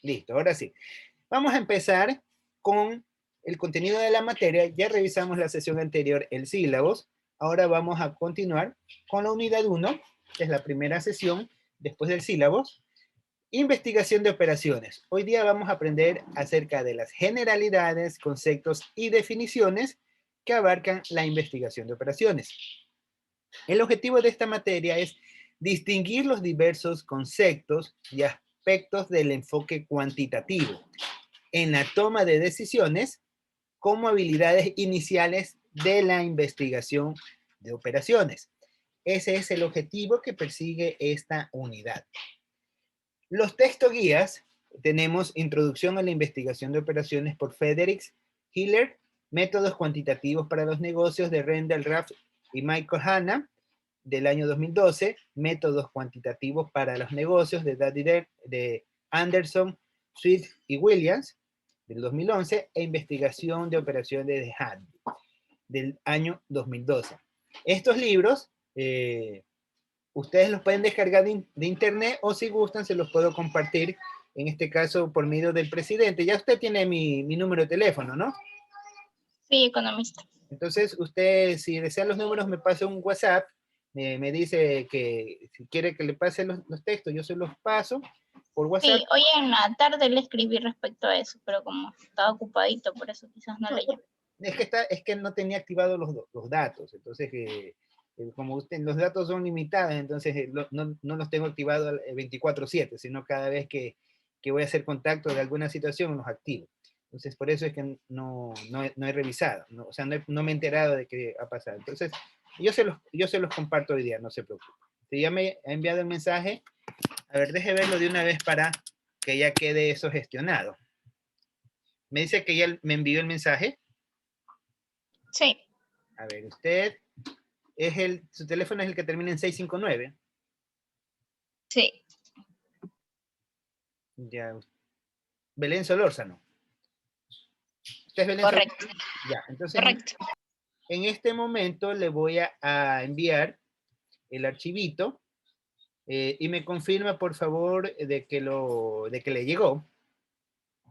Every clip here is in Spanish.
Listo, ahora sí. Vamos a empezar con el contenido de la materia. Ya revisamos la sesión anterior, el sílabus. Ahora vamos a continuar con la unidad 1, que es la primera sesión después del sílabus. Investigación de operaciones. Hoy día vamos a aprender acerca de las generalidades, conceptos y definiciones que abarcan la investigación de operaciones. El objetivo de esta materia es distinguir los diversos conceptos y aspectos del enfoque cuantitativo en la toma de decisiones como habilidades iniciales de la investigación de operaciones. Ese es el objetivo que persigue esta unidad. Los textos guías, tenemos Introducción a la Investigación de Operaciones por Frederick Hiller, Métodos Cuantitativos para los Negocios de Rendell Raff y Michael Hanna, del año 2012, Métodos Cuantitativos para los Negocios de Anderson, Swift y Williams, del 2011, e Investigación de Operaciones de Hand, del año 2012. Estos libros, ustedes los pueden descargar de internet o si gustan se los puedo compartir, en este caso por medio del presidente. Ya usted tiene mi número de teléfono, ¿no? Sí, economista. Entonces usted, si desea los números, me pasa un WhatsApp, me dice que si quiere que le pase los textos, yo se los paso por WhatsApp. Sí, hoy en la tarde le escribí respecto a eso, pero como estaba ocupadito, por eso quizás no leyó. Es que no tenía activados los datos, entonces como los datos son limitados, entonces no los tengo activados 24/7, sino cada vez que voy a hacer contacto de alguna situación los activo. Entonces por eso es que no he revisado, o sea, no me he enterado de qué ha pasado. Entonces yo se los comparto hoy día, no se preocupe. Si ya me ha enviado el mensaje, a ver, deje verlo de una vez para que ya quede eso gestionado. Me dice que ya me envió el mensaje. Sí. A ver, usted, su teléfono es el que termina en 659. Sí. Ya. Belén Solórzano. ¿Usted es Belén Correcto. Solórzano? Ya, entonces Correcto. en este momento le voy a enviar el archivito y me confirma por favor de que le llegó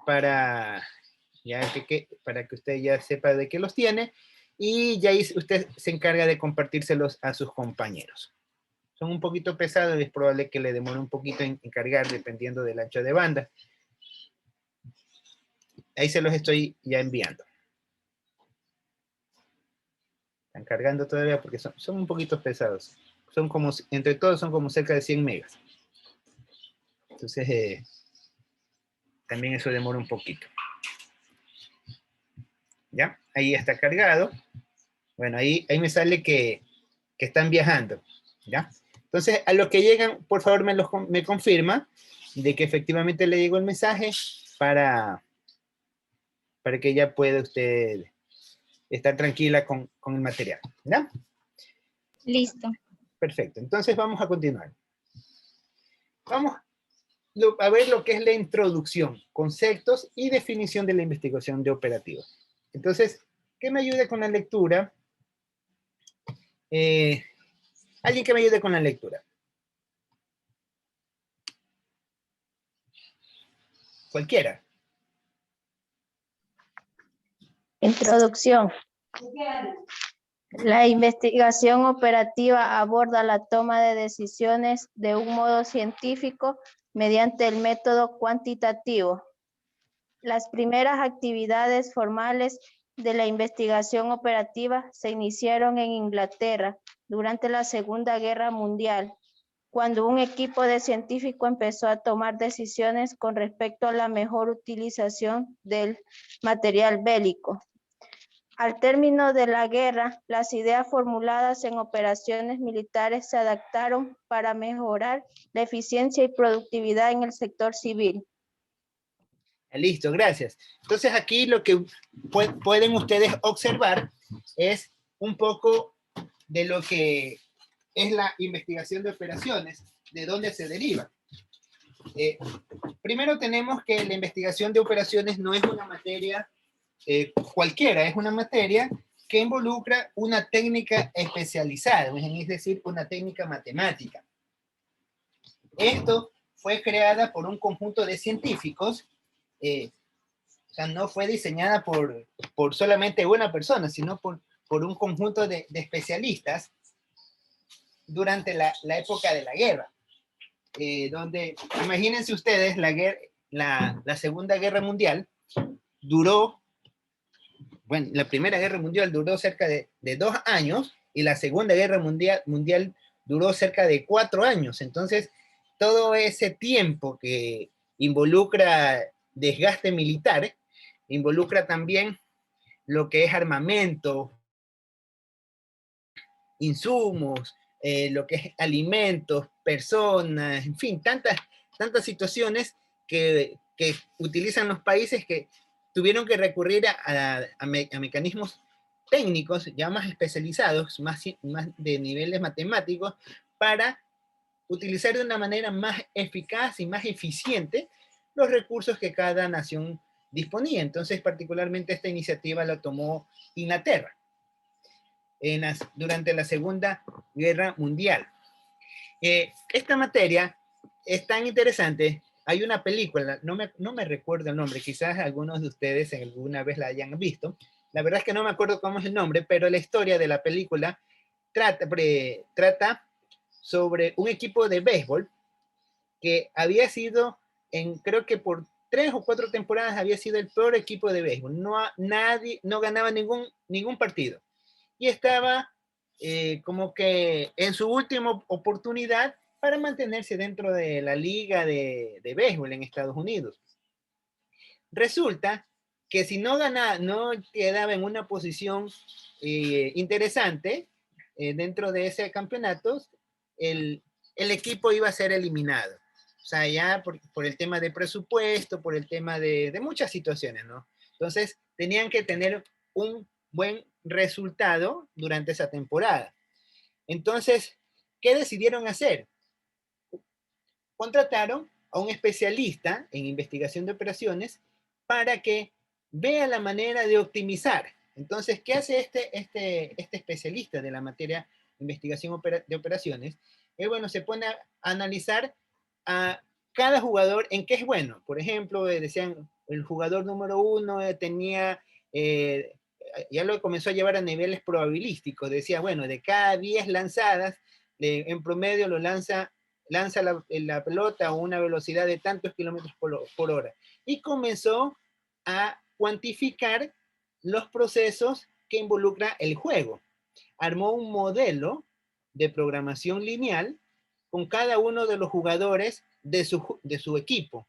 para que usted ya sepa de que los tiene y ya usted se encarga de compartírselos a sus compañeros. Son un poquito pesados y es probable que le demore un poquito en cargar dependiendo del ancho de banda. Ahí se los estoy ya enviando. Están cargando todavía porque son un poquito pesados. Son como, entre todos son como cerca de 100 megas. Entonces, también eso demora un poquito. ¿Ya? Ahí está cargado. Bueno, ahí me sale que están viajando. ¿Ya? Entonces, a los que llegan, por favor, me confirma de que efectivamente le llegó el mensaje para que ya pueda usted estar tranquila con el material. ¿Ya? Listo. Perfecto. Entonces, vamos a continuar. Vamos a ver lo que es la introducción, conceptos y definición de la investigación de operativos. Entonces, ¿qué me ayude con la lectura? Alguien que me ayude con la lectura. Cualquiera. Introducción. La investigación operativa aborda la toma de decisiones de un modo científico mediante el método cuantitativo. Las primeras actividades formales de la investigación operativa se iniciaron en Inglaterra durante la Segunda Guerra Mundial, cuando un equipo de científicos empezó a tomar decisiones con respecto a la mejor utilización del material bélico. Al término de la guerra, las ideas formuladas en operaciones militares se adaptaron para mejorar la eficiencia y productividad en el sector civil. Listo, gracias. Entonces aquí lo que pueden ustedes observar es un poco de lo que es la investigación de operaciones, de dónde se deriva. Primero tenemos que la investigación de operaciones no es una materia cualquiera, es una materia que involucra una técnica especializada, es decir, una técnica matemática. Esto fue creada por un conjunto de científicos, o sea, no fue diseñada por solamente una persona, sino por un conjunto de especialistas durante la época de la guerra, donde, imagínense ustedes, la Segunda Guerra Mundial duró, bueno, la Primera Guerra Mundial duró cerca de 2 años y la Segunda Guerra Mundial duró cerca de 4 años. Entonces, todo ese tiempo que involucra desgaste militar, involucra también lo que es armamento, insumos, lo que es alimentos, personas, en fin, tantas situaciones que utilizan los países que tuvieron que recurrir a mecanismos técnicos ya más especializados, más de niveles matemáticos, para utilizar de una manera más eficaz y más eficiente los recursos que cada nación disponía. Entonces, particularmente esta iniciativa la tomó Inglaterra durante la Segunda Guerra Mundial. Esta materia es tan interesante. Hay una película, no me recuerdo el nombre, quizás algunos de ustedes alguna vez la hayan visto. La verdad es que no me acuerdo cómo es el nombre, pero la historia de la película trata sobre un equipo de béisbol que había sido, creo que por 3 o 4 temporadas había sido el peor equipo de béisbol. No ganaba ningún partido. Y estaba como que en su última oportunidad para mantenerse dentro de la liga de béisbol en Estados Unidos. Resulta que si no quedaba en una posición interesante dentro de ese campeonato, el equipo iba a ser eliminado. O sea, ya por el tema de presupuesto, por el tema de muchas situaciones, ¿no? Entonces, tenían que tener un buen resultado durante esa temporada. Entonces, ¿qué decidieron hacer? Contrataron a un especialista en investigación de operaciones para que vea la manera de optimizar. Entonces, ¿qué hace este especialista de la materia de investigación de operaciones? Bueno, se pone a analizar a cada jugador en qué es bueno. Por ejemplo, decían, el jugador número 1 tenía, ya lo comenzó a llevar a niveles probabilísticos. Decía, bueno, de cada 10 lanzadas, en promedio lo lanza la pelota a una velocidad de tantos kilómetros por hora. Y comenzó a cuantificar los procesos que involucra el juego. Armó un modelo de programación lineal con cada uno de los jugadores de su equipo.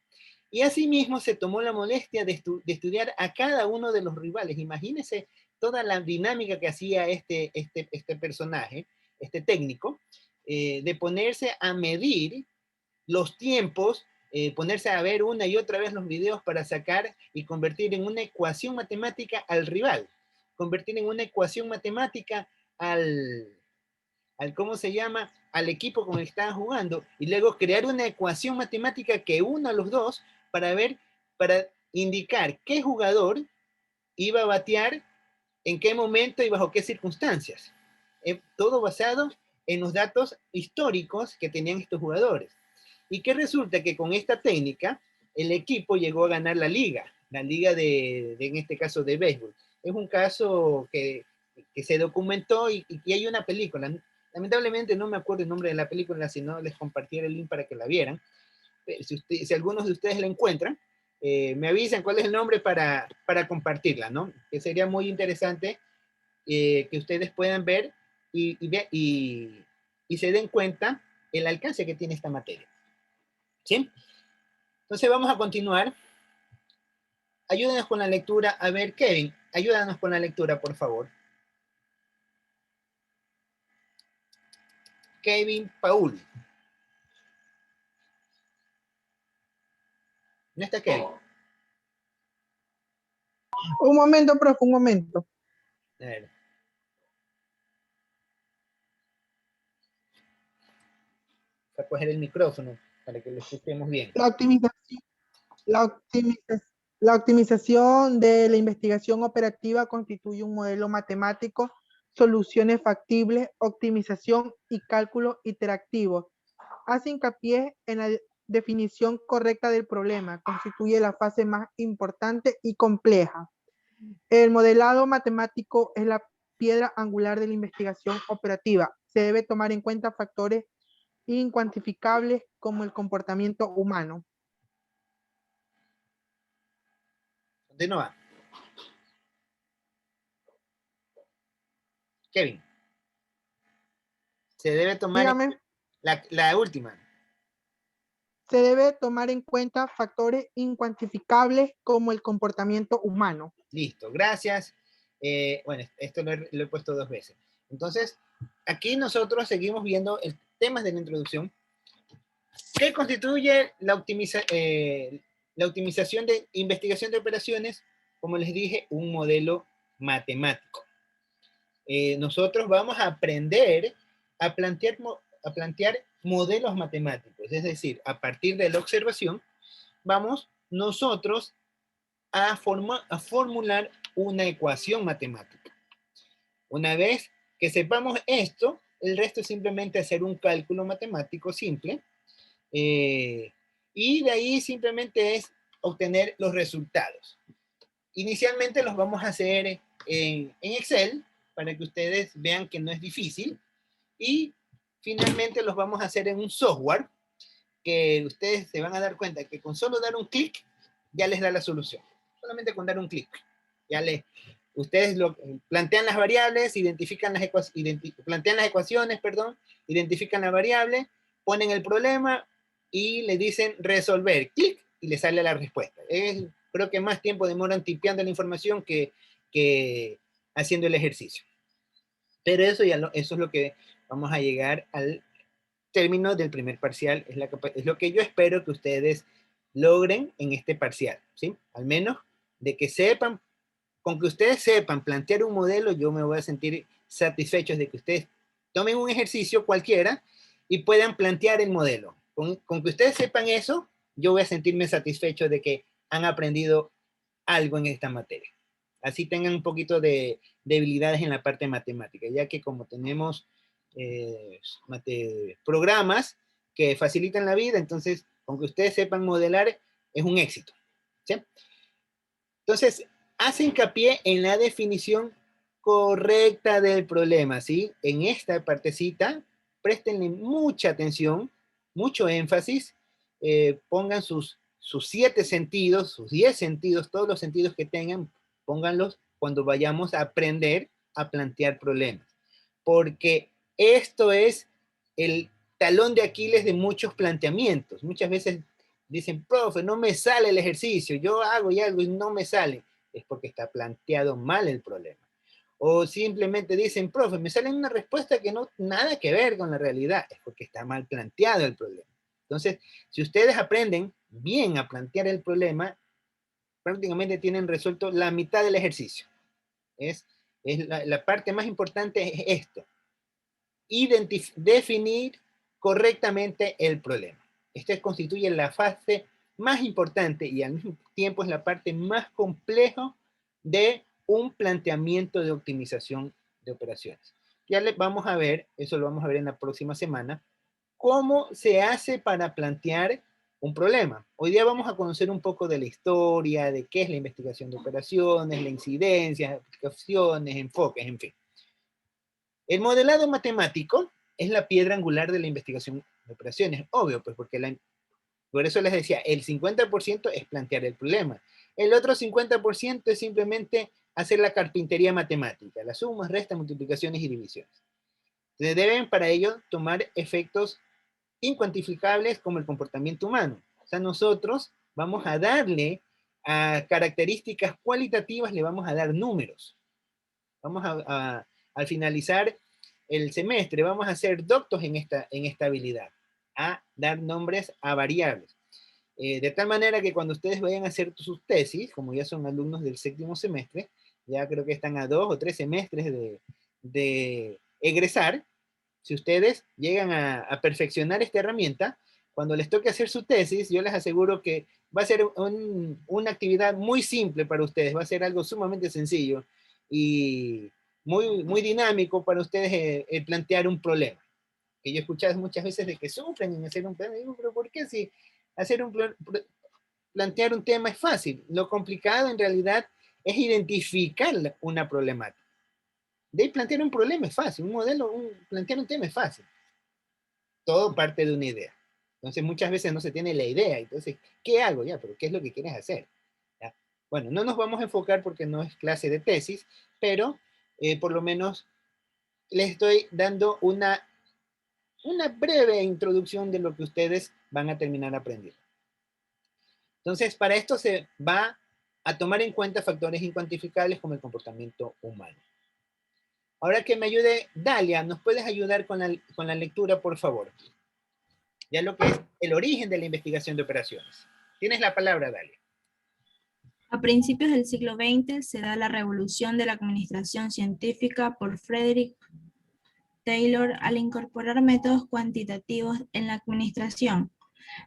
Y asimismo se tomó la molestia de estudiar a cada uno de los rivales. Imagínense toda la dinámica que hacía este personaje, este técnico, de ponerse a medir los tiempos, ponerse a ver una y otra vez los videos para sacar y convertir en una ecuación matemática al rival, convertir en una ecuación matemática al ¿cómo se llama? Al equipo con el que estaban jugando, y luego crear una ecuación matemática que una a los dos para indicar qué jugador iba a batear, en qué momento y bajo qué circunstancias. Todo basado en los datos históricos que tenían estos jugadores. Y que resulta que con esta técnica, el equipo llegó a ganar la liga en este caso de béisbol. Es un caso que se documentó y hay una película. Lamentablemente no me acuerdo el nombre de la película, si no les compartiera el link para que la vieran. Si algunos de ustedes la encuentran, me avisan cuál es el nombre para compartirla, ¿no? Que sería muy interesante que ustedes puedan ver y se den cuenta el alcance que tiene esta materia. ¿Sí? Entonces vamos a continuar. Ayúdanos con la lectura. A ver, Kevin, ayúdanos con la lectura, por favor. Kevin Paul. ¿No está Kevin? Un momento, profe, un momento. A ver. Voy a coger el micrófono para que lo escuchemos bien. La optimización de la investigación operativa constituye un modelo matemático, soluciones factibles, optimización y cálculo iterativo. Hace hincapié en la definición correcta del problema constituye la fase más importante y compleja. El modelado matemático es la piedra angular de la investigación operativa. Se debe tomar en cuenta factores incuantificables como el comportamiento humano. Continúa. Kevin. Se debe tomar Dígame. la última. Se debe tomar en cuenta factores incuantificables como el comportamiento humano. Listo, gracias. Bueno, esto lo he puesto 2 veces. Entonces, aquí nosotros seguimos viendo el tema de la introducción. ¿Qué constituye la optimización de investigación de operaciones? Como les dije, un modelo matemático. Nosotros vamos a aprender a plantear modelos matemáticos, es decir, a partir de la observación, vamos nosotros a formular una ecuación matemática. Una vez que sepamos esto, el resto es simplemente hacer un cálculo matemático simple, y de ahí simplemente es obtener los resultados. Inicialmente los vamos a hacer en Excel, para que ustedes vean que no es difícil, y finalmente los vamos a hacer en un software que ustedes se van a dar cuenta que con solo dar un clic ya les da la solución. Solamente con dar un clic. Ustedes plantean las variables, plantean las ecuaciones, identifican la variable, ponen el problema y le dicen resolver. Clic y le sale la respuesta. Creo que más tiempo demoran tipeando la información que haciendo el ejercicio. Pero eso es lo que vamos a llegar al término del primer parcial. Es lo que yo espero que ustedes logren en este parcial, ¿sí? Al menos de que sepan, con que ustedes sepan plantear un modelo, yo me voy a sentir satisfecho de que ustedes tomen un ejercicio cualquiera y puedan plantear el modelo. Con que ustedes sepan eso, yo voy a sentirme satisfecho de que han aprendido algo en esta materia. Así tengan un poquito de debilidades en la parte matemática, ya que como tenemos programas que facilitan la vida, entonces, con que ustedes sepan modelar, es un éxito, ¿sí? Entonces, hace hincapié en la definición correcta del problema, ¿sí? En esta partecita, préstenle mucha atención, mucho énfasis, pongan sus 7 sentidos, sus 10 sentidos, todos los sentidos que tengan, pónganlos cuando vayamos a aprender a plantear problemas. Porque esto es el talón de Aquiles de muchos planteamientos. Muchas veces dicen, profe, no me sale el ejercicio, yo hago y algo y no me sale. Es porque está planteado mal el problema. O simplemente dicen, profe, me sale una respuesta que no nada que ver con la realidad. Es porque está mal planteado el problema. Entonces, si ustedes aprenden bien a plantear el problema, prácticamente tienen resuelto la mitad del ejercicio. La parte más importante es esto. Definir correctamente el problema. Esto constituye la fase más importante y al mismo tiempo es la parte más compleja de un planteamiento de optimización de operaciones. Ya les vamos a ver, eso lo vamos a ver en la próxima semana, cómo se hace para plantear un problema. Hoy día vamos a conocer un poco de la historia, de qué es la investigación de operaciones, la incidencia, aplicaciones, enfoques, en fin. El modelado matemático es la piedra angular de la investigación de operaciones, obvio, pues porque por eso les decía, el 50% es plantear el problema. El otro 50% es simplemente hacer la carpintería matemática, las sumas, restas, multiplicaciones y divisiones. Se deben para ello tomar efectos incuantificables como el comportamiento humano. O sea, nosotros vamos a darle a características cualitativas, le vamos a dar números. Vamos al finalizar el semestre, vamos a ser doctos en esta habilidad, a dar nombres a variables. De tal manera que cuando ustedes vayan a hacer sus tesis, como ya son alumnos del 7º semestre, ya creo que están a 2 o 3 semestres de egresar, si ustedes llegan a perfeccionar esta herramienta, cuando les toque hacer su tesis, yo les aseguro que va a ser una actividad muy simple para ustedes, va a ser algo sumamente sencillo y muy, muy dinámico para ustedes plantear un problema. Que yo he escuchado muchas veces de que sufren en hacer un problema, y digo, pero ¿por qué si plantear un tema es fácil. Lo complicado en realidad es identificar una problemática. De ahí plantear un problema es fácil, plantear un tema es fácil. Todo parte de una idea. Entonces muchas veces no se tiene la idea. Entonces, ¿qué hago ya? Pero ¿qué es lo que quieres hacer? ¿Ya? Bueno, no nos vamos a enfocar porque no es clase de tesis, pero por lo menos les estoy dando una breve introducción de lo que ustedes van a terminar aprendiendo. Entonces, para esto se va a tomar en cuenta factores incuantificables como el comportamiento humano. Ahora que me ayude Dalia, ¿nos puedes ayudar con la lectura, por favor? Ya lo que es el origen de la investigación de operaciones. Tienes la palabra, Dalia. A principios del siglo XX se da la revolución de la administración científica por Frederick Taylor al incorporar métodos cuantitativos en la administración.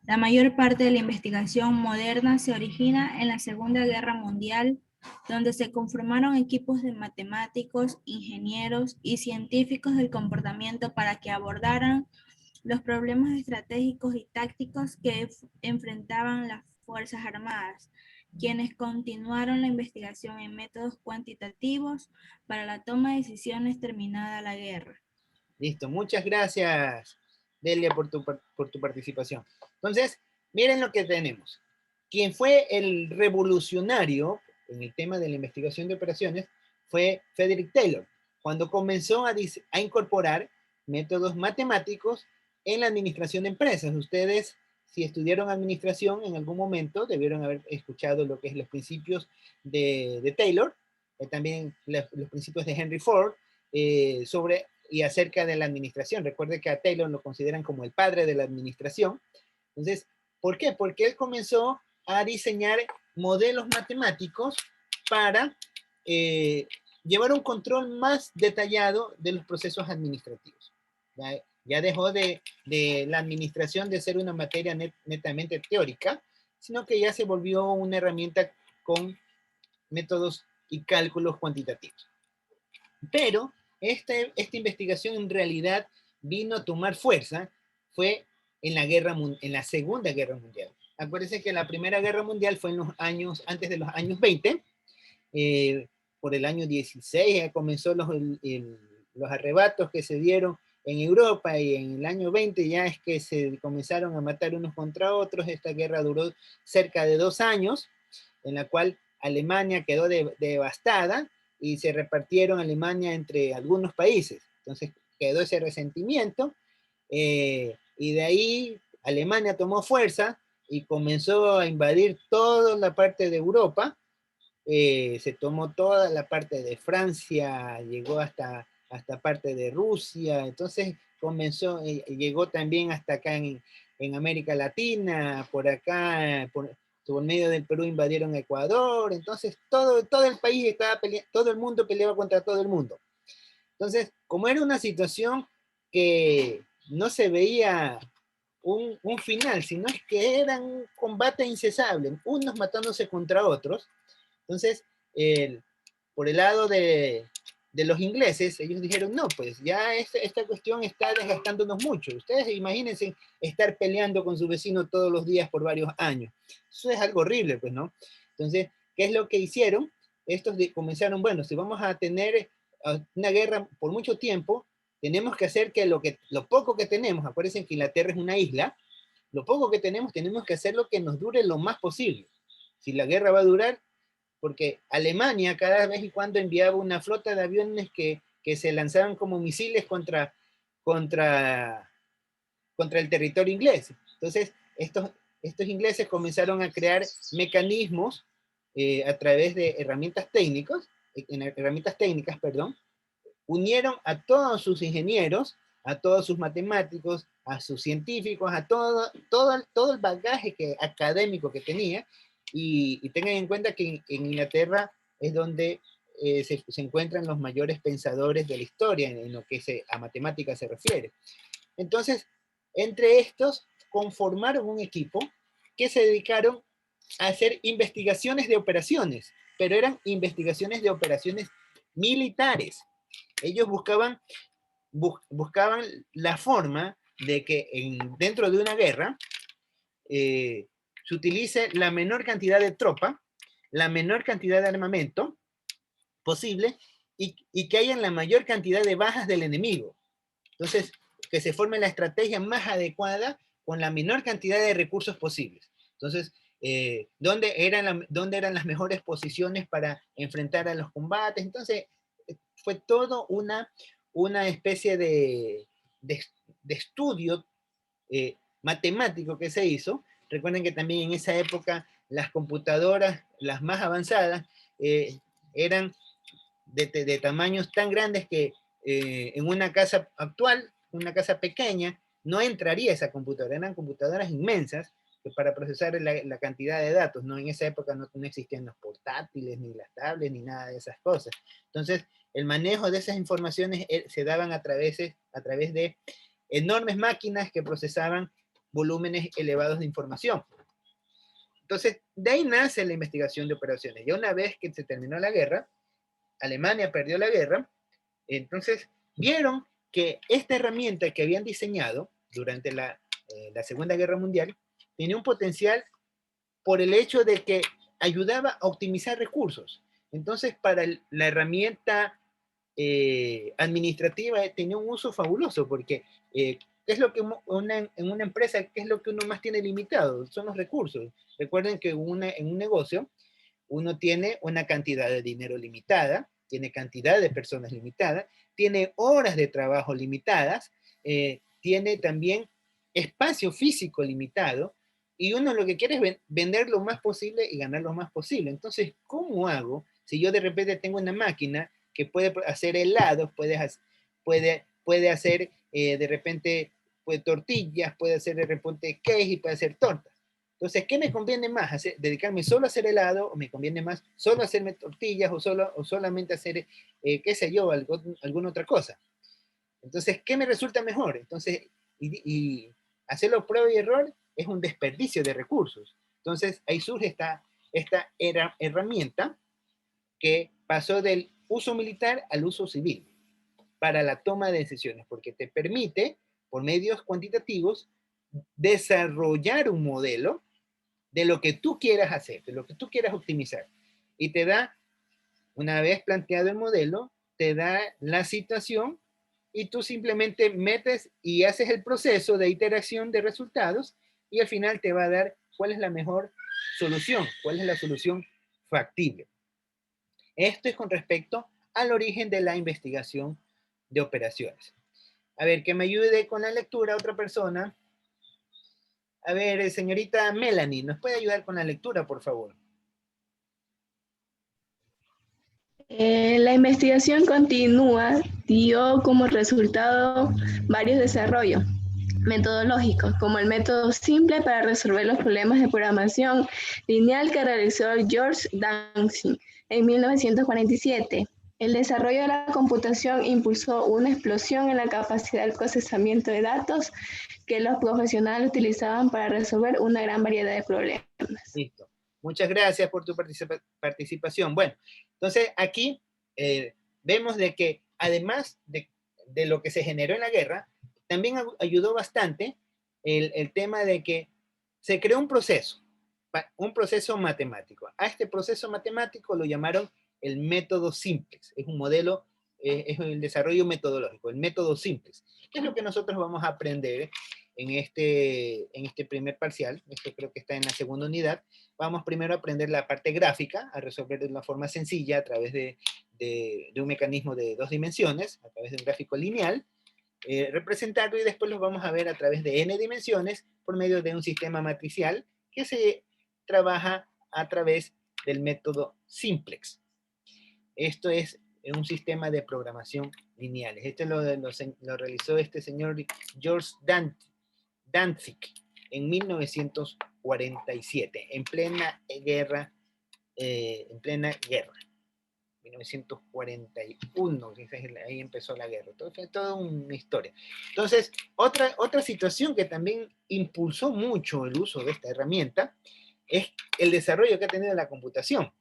La mayor parte de la investigación moderna se origina en la Segunda Guerra Mundial, donde se conformaron equipos de matemáticos, ingenieros y científicos del comportamiento para que abordaran los problemas estratégicos y tácticos que enfrentaban las Fuerzas Armadas, quienes continuaron la investigación en métodos cuantitativos para la toma de decisiones terminada la guerra. Listo, muchas gracias, Delia, por tu participación. Entonces, miren lo que tenemos. Quien fue el revolucionario en el tema de la investigación de operaciones fue Frederick Taylor, cuando comenzó a incorporar métodos matemáticos en la administración de empresas. Ustedes, si estudiaron administración en algún momento, debieron haber escuchado lo que es los principios de Taylor, también los principios de Henry Ford, sobre y acerca de la administración. Recuerde que a Taylor lo consideran como el padre de la administración. Entonces, ¿por qué? Porque él comenzó a diseñar modelos matemáticos para llevar un control más detallado de los procesos administrativos. Ya dejó de la administración de ser una materia netamente teórica, sino que ya se volvió una herramienta con métodos y cálculos cuantitativos. Pero esta investigación en realidad vino a tomar fuerza fue en la Segunda Guerra Mundial. Acuérdense que la Primera Guerra Mundial fue en los años, antes de los años 20, por el año 16 ya comenzó los arrebatos que se dieron en Europa, y en el año 20 ya es que se comenzaron a matar unos contra otros. Esta guerra duró cerca de 2 años, en la cual Alemania quedó devastada, y se repartieron Alemania entre algunos países. Entonces quedó ese resentimiento, y de ahí Alemania tomó fuerza y comenzó a invadir toda la parte de Europa. Se tomó toda la parte de Francia, llegó hasta parte de Rusia. Entonces llegó también hasta acá en América Latina, por acá, por medio del Perú invadieron Ecuador. Entonces todo el país estaba peleando, todo el mundo peleaba contra todo el mundo. Entonces, como era una situación que no se veía un final, sino es que era un combate incesable, unos matándose contra otros. Entonces, por el lado de los ingleses, ellos dijeron, no, pues ya esta cuestión está desgastándonos mucho. Ustedes imagínense estar peleando con su vecino todos los días por varios años. Eso es algo horrible, pues, ¿no? Entonces, ¿qué es lo que hicieron? Estos comenzaron, bueno, si vamos a tener una guerra por mucho tiempo, tenemos que hacer que lo poco que tenemos, acuérdense que Inglaterra es una isla, lo poco que tenemos que hacer lo que nos dure lo más posible. Si la guerra va a durar, porque Alemania cada vez y cuando enviaba una flota de aviones que se lanzaban como misiles contra el territorio inglés. Entonces, estos ingleses comenzaron a crear mecanismos a través de herramientas técnicas, unieron a todos sus ingenieros, a todos sus matemáticos, a sus científicos, a todo el bagaje académico que tenía. Y tengan en cuenta que en Inglaterra es donde se encuentran los mayores pensadores de la historia en lo que a matemáticas se refiere. Entonces, entre estos conformaron un equipo que se dedicaron a hacer investigaciones de operaciones, pero eran investigaciones de operaciones militares. Ellos buscaban la forma de que dentro de una guerra se utilice la menor cantidad de tropa, la menor cantidad de armamento posible y que haya la mayor cantidad de bajas del enemigo. Entonces, que se forme la estrategia más adecuada con la menor cantidad de recursos posibles. Entonces, ¿dónde eran las mejores posiciones para enfrentar a los combates? Entonces, fue todo una especie de estudio matemático que se hizo. Recuerden que también en esa época las computadoras, las más avanzadas, eran de tamaños tan grandes que en una casa actual, una casa pequeña, no entraría esa computadora. Eran computadoras inmensas para procesar la cantidad de datos. ¿No? En esa época no existían los portátiles, ni las tablets, ni nada de esas cosas. Entonces, el manejo de esas informaciones se daban a través de enormes máquinas que procesaban volúmenes elevados de información. Entonces, de ahí nace la investigación de operaciones. Ya una vez que se terminó la guerra, Alemania perdió la guerra, entonces vieron que esta herramienta que habían diseñado durante la Segunda Guerra Mundial tenía un potencial por el hecho de que ayudaba a optimizar recursos. Entonces, para la herramienta administrativa tenía un uso fabuloso, porque ¿qué es lo que en una empresa, qué es lo que uno más tiene limitado? Son los recursos. Recuerden que en un negocio uno tiene una cantidad de dinero limitada, tiene cantidad de personas limitada, tiene horas de trabajo limitadas, tiene también espacio físico limitado, y uno lo que quiere es vender lo más posible y ganar lo más posible. Entonces, ¿cómo hago si yo de repente tengo una máquina que puede hacer helados, puede hacer de repente tortillas, puede hacer de repente cake y puede hacer tortas? Entonces, ¿qué me conviene más? ¿Dedicarme solo a hacer helado, o me conviene más solo hacerme tortillas, o solamente hacer, qué sé yo, alguna otra cosa? Entonces, ¿qué me resulta mejor? Entonces, y hacerlo prueba y error es un desperdicio de recursos. Entonces, ahí surge esta herramienta que pasó del uso militar al uso civil para la toma de decisiones, porque te permite, por medios cuantitativos, desarrollar un modelo de lo que tú quieras hacer, de lo que tú quieras optimizar. Y te da, una vez planteado el modelo, te da la situación y tú simplemente metes y haces el proceso de iteración de resultados y al final te va a dar cuál es la mejor solución, cuál es la solución factible. Esto es con respecto al origen de la investigación de operaciones. A ver, que me ayude con la lectura otra persona. A ver, señorita Melanie, ¿nos puede ayudar con la lectura, por favor? La investigación continua dio como resultado varios desarrollos metodológicos, como el método simple para resolver los problemas de programación lineal que realizó George Dantzig en 1947. El desarrollo de la computación impulsó una explosión en la capacidad del procesamiento de datos que los profesionales utilizaban para resolver una gran variedad de problemas. Listo. Muchas gracias por tu participación. Bueno, entonces aquí vemos de que además de lo que se generó en la guerra, también ayudó bastante el tema de que se creó un proceso matemático. A este proceso matemático lo llamaron el método Simplex. Es un modelo, es el desarrollo metodológico, el método Simplex. ¿Qué es lo que nosotros vamos a aprender en este primer parcial? Esto creo que está en la segunda unidad. Vamos primero a aprender la parte gráfica, a resolver de una forma sencilla a través de un mecanismo de 2 dimensiones, a través de un gráfico lineal, representarlo, y después lo vamos a ver a través de n dimensiones por medio de un sistema matricial que se trabaja a través del método Simplex. Esto es un sistema de programación lineales. Esto lo realizó este señor George Dantzig en 1947, en plena guerra. 1941, ahí empezó la guerra. Entonces, fue toda una historia. Entonces, otra situación que también impulsó mucho el uso de esta herramienta es el desarrollo que ha tenido la computación.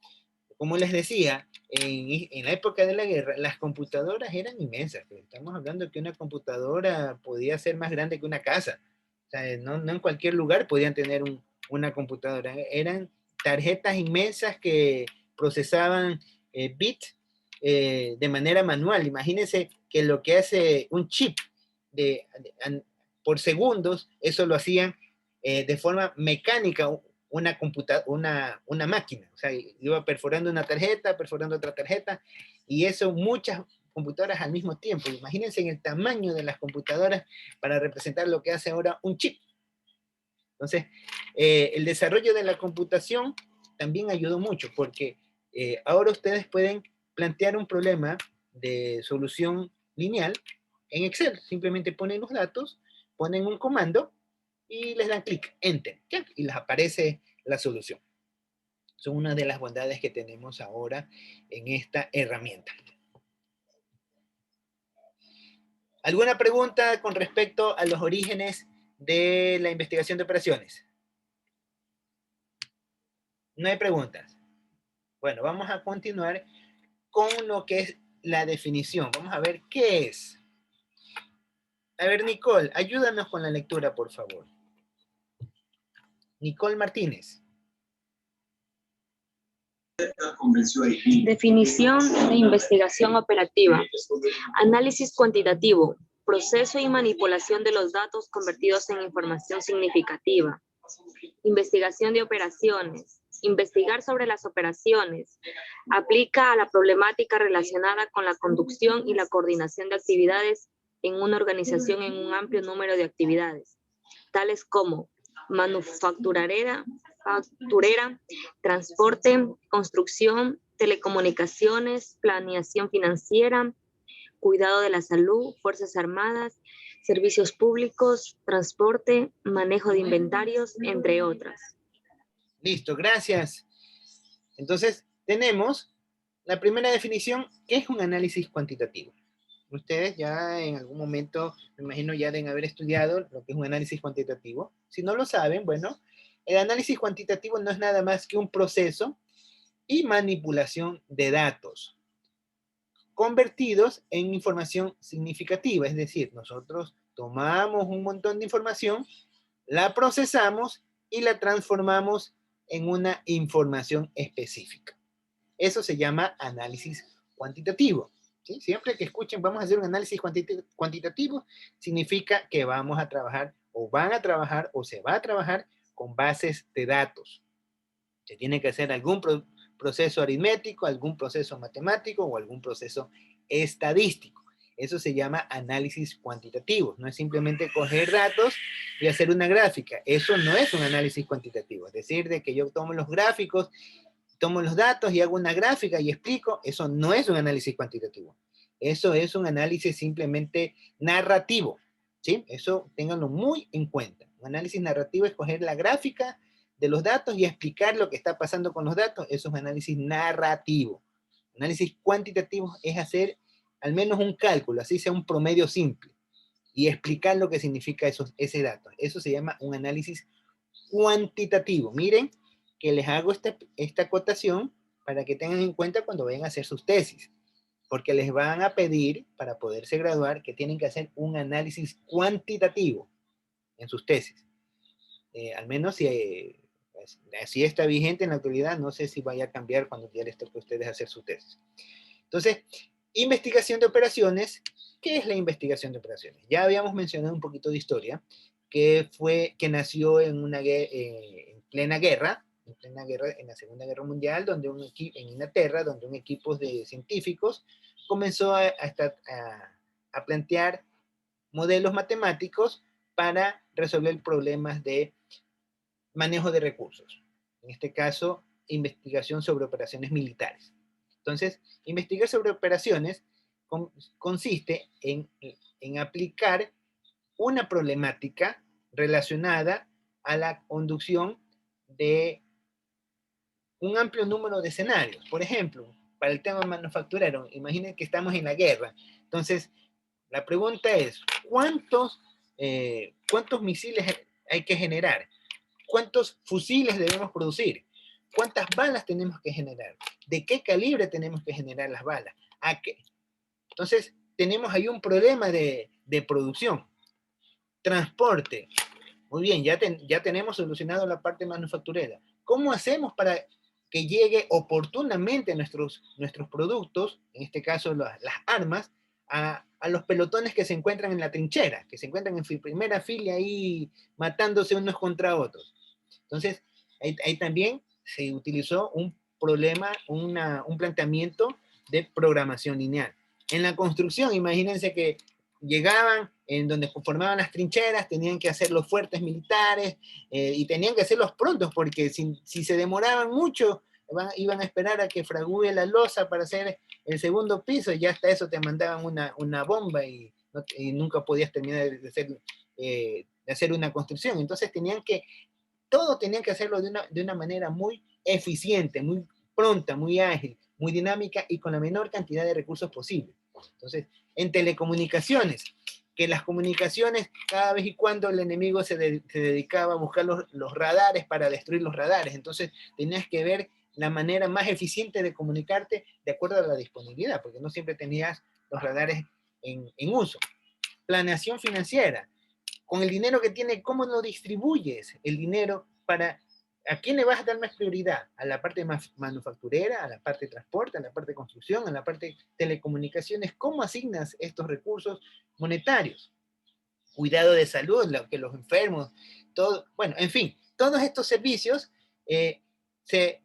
Como les decía, en la época de la guerra, las computadoras eran inmensas. Estamos hablando de que una computadora podía ser más grande que una casa. O sea, no en cualquier lugar podían tener una computadora. Eran tarjetas inmensas que procesaban bits de manera manual. Imagínense que lo que hace un chip por segundos, eso lo hacían de forma mecánica una máquina. O sea, iba perforando una tarjeta, perforando otra tarjeta, y eso muchas computadoras al mismo tiempo. Imagínense en el tamaño de las computadoras para representar lo que hace ahora un chip. Entonces, el desarrollo de la computación también ayudó mucho, porque ahora ustedes pueden plantear un problema de solución lineal en Excel. Simplemente ponen los datos, ponen un comando y les dan clic, enter, ¿ya? Y les aparece la solución. Son una de las bondades que tenemos ahora en esta herramienta. ¿Alguna pregunta con respecto a los orígenes de la investigación de operaciones? No hay preguntas. Bueno, vamos a continuar con lo que es la definición. Vamos a ver qué es. A ver, Nicole, ayúdanos con la lectura, por favor. Nicole Martínez. Definición de investigación operativa. Análisis cuantitativo. Proceso y manipulación de los datos convertidos en información significativa. Investigación de operaciones. Investigar sobre las operaciones. Aplica a la problemática relacionada con la conducción y la coordinación de actividades en una organización en un amplio número de actividades, tales como manufacturera, transporte, construcción, telecomunicaciones, planeación financiera, cuidado de la salud, fuerzas armadas, servicios públicos, transporte, manejo de inventarios, entre otras. Listo, gracias. Entonces, tenemos la primera definición, que es un análisis cuantitativo. Ustedes ya en algún momento, me imagino, ya deben haber estudiado lo que es un análisis cuantitativo. Si no lo saben, bueno, el análisis cuantitativo no es nada más que un proceso y manipulación de datos convertidos en información significativa. Es decir, nosotros tomamos un montón de información, la procesamos y la transformamos en una información específica. Eso se llama análisis cuantitativo. ¿Sí? Siempre que escuchen, vamos a hacer un análisis cuantitativo, significa que vamos a trabajar, o van a trabajar, o se va a trabajar con bases de datos. Se tiene que hacer algún proceso aritmético, algún proceso matemático o algún proceso estadístico. Eso se llama análisis cuantitativo. No es simplemente coger datos y hacer una gráfica. Eso no es un análisis cuantitativo. Es decir, de que yo tomo los gráficos, tomo los datos y hago una gráfica y explico, eso no es un análisis cuantitativo. Eso es un análisis simplemente narrativo, ¿sí? Eso ténganlo muy en cuenta. Un análisis narrativo es coger la gráfica de los datos y explicar lo que está pasando con los datos. Eso es un análisis narrativo. Análisis cuantitativo es hacer al menos un cálculo, así sea un promedio simple, y explicar lo que significa ese dato. Eso se llama un análisis cuantitativo. Miren, que les hago esta acotación para que tengan en cuenta cuando vayan a hacer sus tesis, porque les van a pedir, para poderse graduar, que tienen que hacer un análisis cuantitativo en sus tesis. Al menos si así está vigente en la actualidad, no sé si vaya a cambiar cuando ya les toque a ustedes hacer su tesis. Entonces, investigación de operaciones. ¿Qué es la investigación de operaciones? Ya habíamos mencionado un poquito de historia, que nació en plena guerra, en la Segunda Guerra Mundial, donde en Inglaterra, donde un equipo de científicos comenzó a plantear modelos matemáticos para resolver problemas de manejo de recursos. En este caso, investigación sobre operaciones militares. Entonces, investigar sobre operaciones consiste en aplicar una problemática relacionada a la conducción de un amplio número de escenarios. Por ejemplo, para el tema manufacturero, imaginen que estamos en la guerra. Entonces, la pregunta es, ¿cuántos misiles hay que generar? ¿Cuántos fusiles debemos producir? ¿Cuántas balas tenemos que generar? ¿De qué calibre tenemos que generar las balas? ¿A qué? Entonces, tenemos ahí un problema de producción. Transporte. Muy bien, ya tenemos solucionado la parte manufacturera. ¿Cómo hacemos para que llegue oportunamente nuestros productos, en este caso las armas, a los pelotones que se encuentran en la trinchera, que se encuentran en primera fila ahí matándose unos contra otros? Entonces, ahí también se utilizó un problema, un planteamiento de programación lineal. En la construcción, imagínense que llegaban en donde formaban las trincheras, tenían que hacer los fuertes militares y tenían que hacerlos prontos, porque si se demoraban mucho, iban a esperar a que fragúe la losa para hacer el segundo piso, y ya hasta eso te mandaban una bomba y nunca podías terminar de hacer una construcción. Entonces todos tenían que hacerlo de una manera muy eficiente, muy pronta, muy ágil, muy dinámica y con la menor cantidad de recursos posible. Entonces, en telecomunicaciones, que las comunicaciones, cada vez y cuando el enemigo se dedicaba a buscar los radares para destruir los radares, entonces tenías que ver la manera más eficiente de comunicarte de acuerdo a la disponibilidad, porque no siempre tenías los radares en uso. Planeación financiera. Con el dinero que tiene, ¿cómo lo distribuyes? El dinero ¿a quién le vas a dar más prioridad? ¿A la parte manufacturera, a la parte de transporte, a la parte de construcción, a la parte de telecomunicaciones? ¿Cómo asignas estos recursos monetarios? Cuidado de salud, que los enfermos, todo, bueno, en fin, todos estos servicios se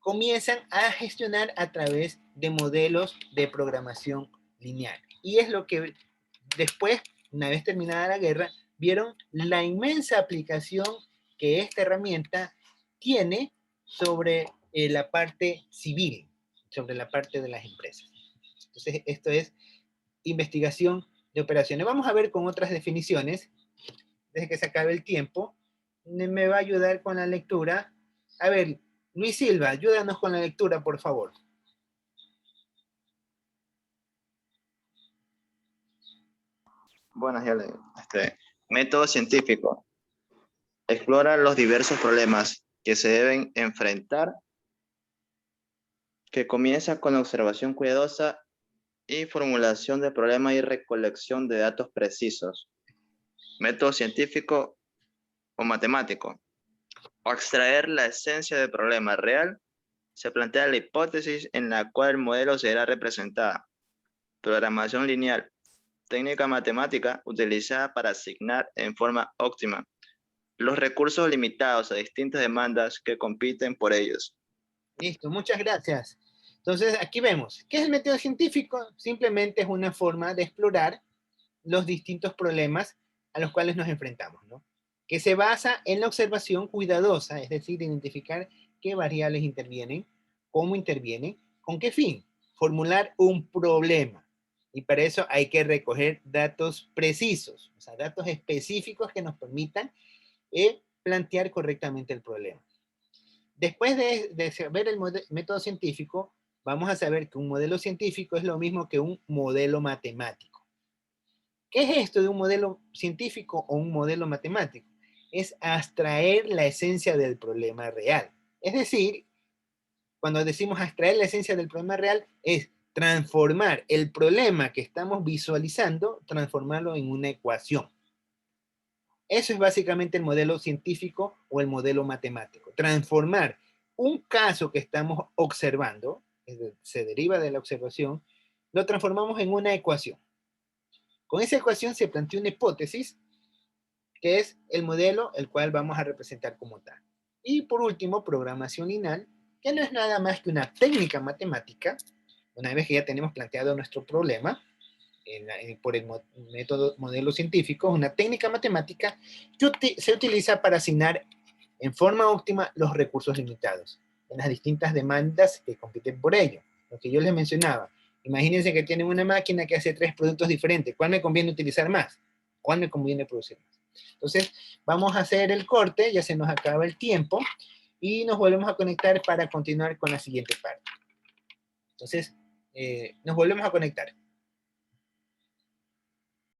comienzan a gestionar a través de modelos de programación lineal. Y es lo que después, una vez terminada la guerra, vieron la inmensa aplicación que esta herramienta tiene sobre la parte civil, sobre la parte de las empresas. Entonces, esto es investigación de operaciones. Vamos a ver con otras definiciones, desde que se acabe el tiempo. Me va a ayudar con la lectura. A ver, Luis Silva, ayúdanos con la lectura, por favor. Buenas, Yale. Método científico. Explora los diversos problemas que se deben enfrentar, que comienza con la observación cuidadosa y formulación de problemas y recolección de datos precisos. Método científico o matemático. Al extraer la esencia del problema real, se plantea la hipótesis en la cual el modelo será representada. Programación lineal. Técnica matemática utilizada para asignar en forma óptima los recursos limitados a distintas demandas que compiten por ellos. Listo, muchas gracias. Entonces, aquí vemos, ¿qué es el método científico? Simplemente es una forma de explorar los distintos problemas a los cuales nos enfrentamos, ¿no? Que se basa en la observación cuidadosa, es decir, identificar qué variables intervienen, cómo intervienen, con qué fin, formular un problema. Y para eso hay que recoger datos precisos, o sea, datos específicos que nos permitan plantear correctamente el problema. Después de saber el método científico, vamos a saber que un modelo científico es lo mismo que un modelo matemático. ¿Qué es esto de un modelo científico o un modelo matemático? Es abstraer la esencia del problema real. Es decir, cuando decimos abstraer la esencia del problema real, es transformar el problema que estamos visualizando, transformarlo en una ecuación. Eso es básicamente el modelo científico o el modelo matemático. Transformar un caso que estamos observando, se deriva de la observación, lo transformamos en una ecuación. Con esa ecuación se plantea una hipótesis, que es el modelo el cual vamos a representar como tal. Y por último, programación lineal, que no es nada más que una técnica matemática, una vez que ya tenemos planteado nuestro problema, por el modelo científico, una técnica matemática que se utiliza para asignar en forma óptima los recursos limitados en las distintas demandas que compiten por ello. Lo que yo les mencionaba, imagínense que tienen una máquina que hace 3 productos diferentes. ¿Cuál me conviene utilizar más? ¿Cuál me conviene producir más? Entonces, vamos a hacer el corte, ya se nos acaba el tiempo, y nos volvemos a conectar para continuar con la siguiente parte. Entonces, nos volvemos a conectar.